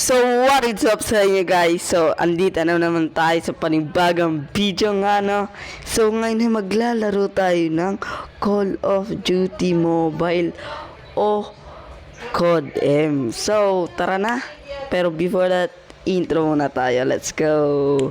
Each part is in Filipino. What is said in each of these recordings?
So what is up sa inyo guys? So andito na naman tayo sa panibagong video nga no. So ngayon ay maglalaro tayo ng Call of Duty Mobile o COD M. So tara na. Pero before that, intro muna tayo. Let's go.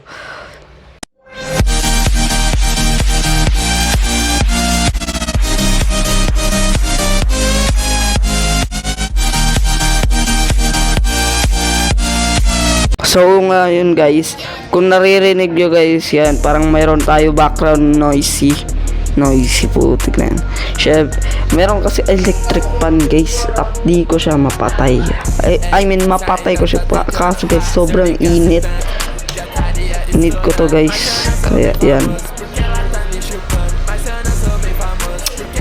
So ngayon guys, kung naririnig nyo guys yan, parang mayroon tayo background noisy po, tignan. Syempre, meron kasi electric fan guys, at di ko siya mapatay. I mean mapatay ko siya kaso guys, sobrang init. Need ko to guys, kaya yan.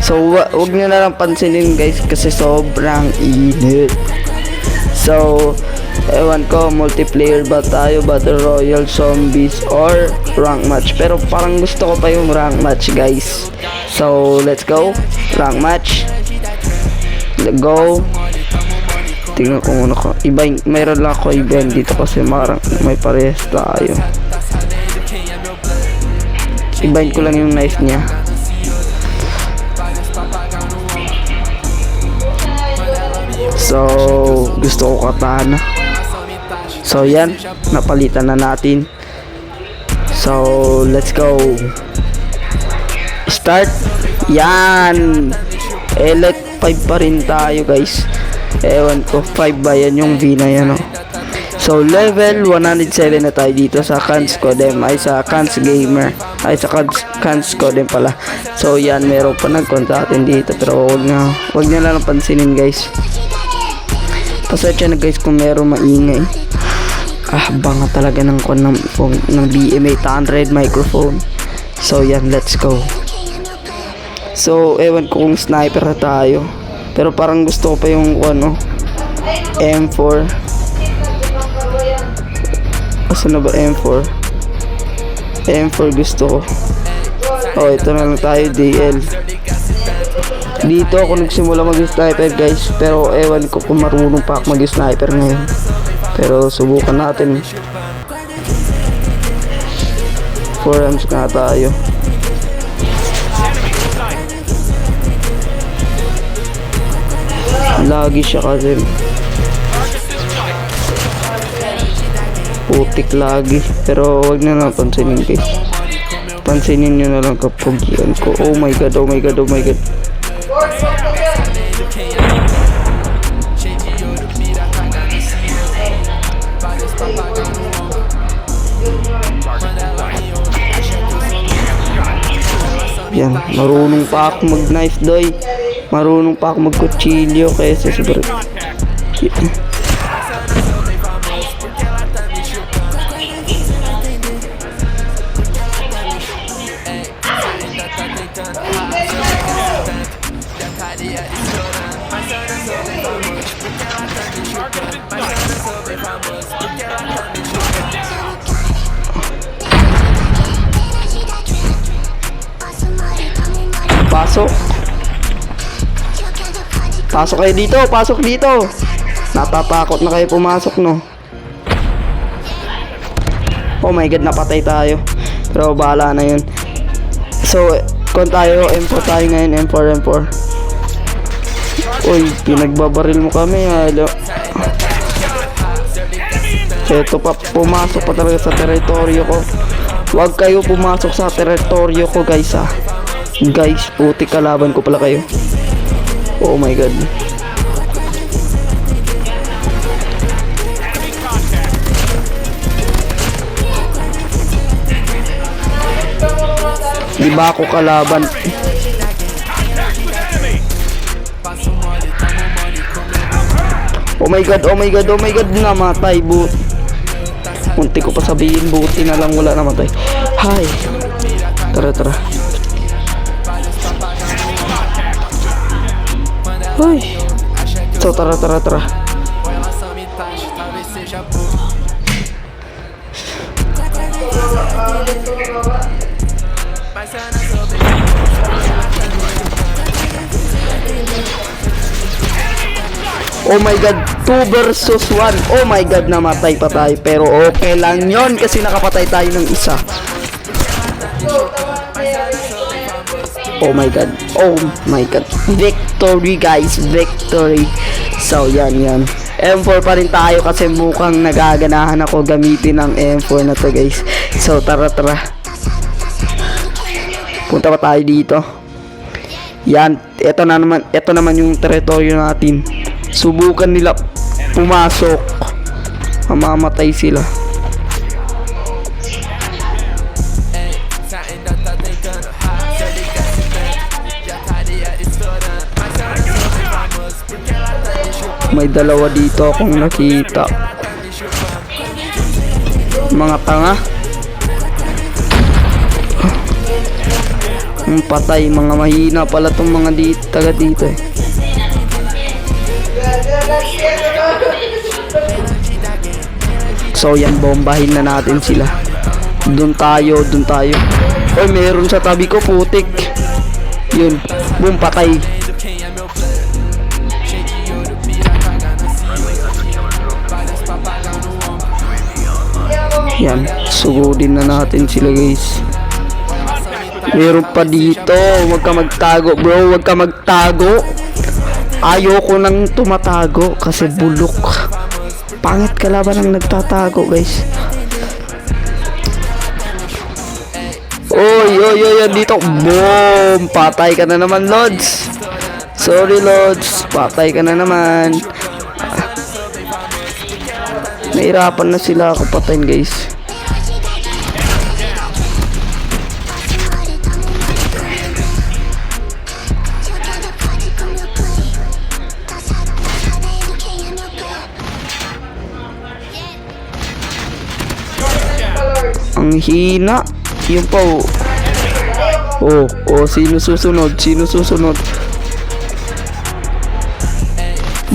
So wag nyo na lang pansinin guys, kasi sobrang init. So ewan ko, multiplayer ba tayo, battle royale, zombies, or rank match. Pero parang gusto ko pa yung rank match guys. So let's go, rank match. Let's go. Tingnan ko muna ko, mayroon lang ako event dito kasi may parehas tayo. Ibahin ko lang yung knife niya. So gusto ko katana. So yan, napalitan na natin. So let's go. Start. Yan. Elect 5 pa rin tayo guys. Ewan ko, 5 ba yan yung V na yan, oh. So level 107 na tayo dito sa Cans Codem. Ay sa Cans Gamer. Ay sa Cans Codem pala. So yan, meron pa nag-contact dito. Pero wag nyo lang pansinin guys. Pasensya na guys kung meron maingay. Banga talaga ng phone ng BM800 microphone. So yan, let's go. So ewan ko kung sniper na tayo, pero parang gusto ko pa yung M4. Asan na ba M4? M4 gusto ko. Oh, ito na lang tayo, DL. Dito ako nagsimula mag-sniper guys, pero ewan ko kung marunong pa ako mag-sniper ngayon. Pero subukan natin. 4 rounds na tayo. Lagi siya kasi. Putik lagi. Pero wag na lang pansinin guys. Pansinin nyo na lang kapag yan ko. Oh my god, oh my god, oh my god. Yan, marunong pa ako mag-knife doy. Marunong pa ako mag-kutsilyo kaysa sa Pasok kayo dito, pasok dito. Natatakot na kayo pumasok, no? Oh my god, napatay tayo. Pero bahala na yun. So, kung tayo, M4 tayo ngayon, M4. Uy, pinagbabaril mo kami, halo. Eto pa, pumasok pa talaga sa teritoryo ko. Huwag kayo pumasok sa teritoryo ko guys, ha. Guys, puti kalaban ko pala kayo. Oh my god. Di ba ako kalaban? Oh my god, oh my god, oh my god, namatay but. Munti ko pa sabihin, buti na lang wala namatay. Hi. Tara. Uy. So tara. Oh my god, 2 versus 1. Oh my god, namatay pa tayo. Pero okay lang yon kasi nakapatay tayo ng isa. Oh my god. Oh my god. Victory guys, victory. So yan. M4 pa rin tayo kasi mukhang nagaganahan ako gamitin ang M4 na to guys. So tara. Punta pa tayo dito. Yan, ito naman yung teritoryo natin. Subukan nila pumasok. Mamamatay sila. May dalawa dito akong nakita. Mga tanga. Ang patay, mga mahina pala tong mga taga dito eh. So yan, bombahin na natin sila. Doon tayo. Oy, meron sa tabi ko, putik. Yun, boom, patay. Yan, sugudin na natin sila guys. Meron pa dito. Huwag ka magtago bro, huwag ka magtago. Ayoko nang tumatago kasi bulok. Pangit kalaban ang nagtatago guys. Oy, dito. Boom, patay ka na naman Lods. Sorry Lods, patay ka na naman. Nahirapan na sila ako patayin guys. Ang hina. Yung pa sino susunod?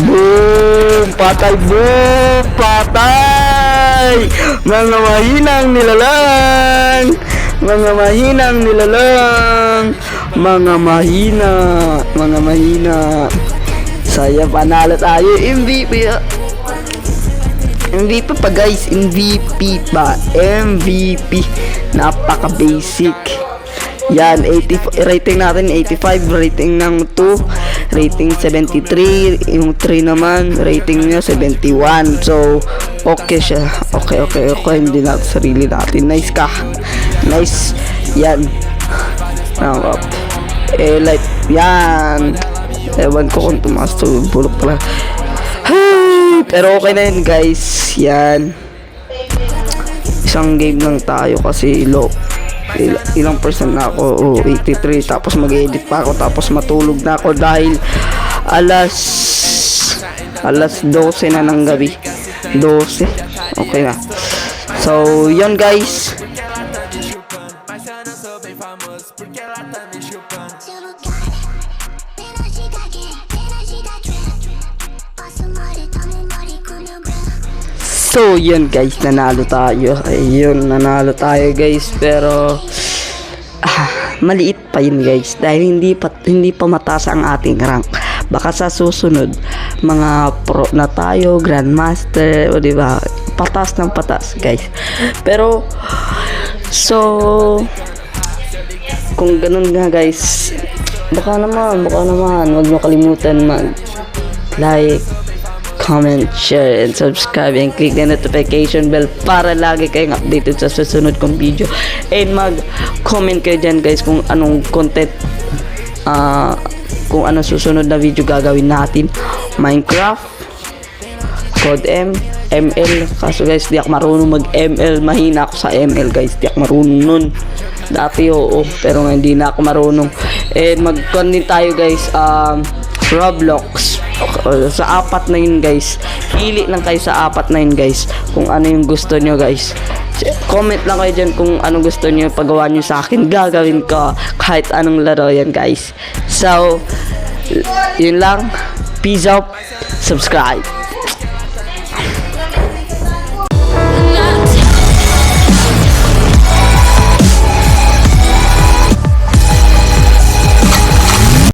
Boom! Patay! Boom! Patay! Mga mahinang nilalang! Mga mahina! Saya, panalo tayo. MVP pa guys, MVP pa. MVP. Napaka basic. Yan, 80 rating natin 85, rating ng 2, rating 73, yung 3 naman rating niya 71. So, okay siya. Okay, hindi natin sarili natin. Nice ka. Nice. Yan. Like, yan. Ewan ko kung tumaas to, bulok pala. Pero okay na yun guys. Yan, isang game lang tayo kasi low. Ilang percent na ako? 83. Tapos mag-edit pa ako, tapos matulog na ako dahil alas 12 na ng gabi. 12. Okay na. So yun guys. So yun guys, nanalo tayo. Ayun, nanalo tayo guys. Pero maliit pa yun guys dahil hindi pa mataas ang ating rank. Baka sa susunod mga pro na tayo, grandmaster, o diba, patas ng patas guys. Pero so kung ganun nga guys, baka naman wag nyo kalimutan mag like, comment, share, and subscribe, and click the notification bell para lagi kayong updated sa susunod kong video. And mag-comment kayo dyan guys kung anong content, kung anong susunod na video gagawin natin. Minecraft, Code M, ML. Kaso guys, di ako marunong mag-ML. Mahina ako sa ML guys, di ako marunong nun. Dati pero hindi na ako marunong. And mag-content tayo guys, Roblox. Sa 4 na yun guys. Pili lang kayo sa 4 na yun guys kung ano yung gusto nyo guys. Comment lang kayo dyan kung anong gusto nyo pagawa nyo sa akin. Gagawin ko kahit anong laro yan guys. So yun lang. Peace out. Subscribe.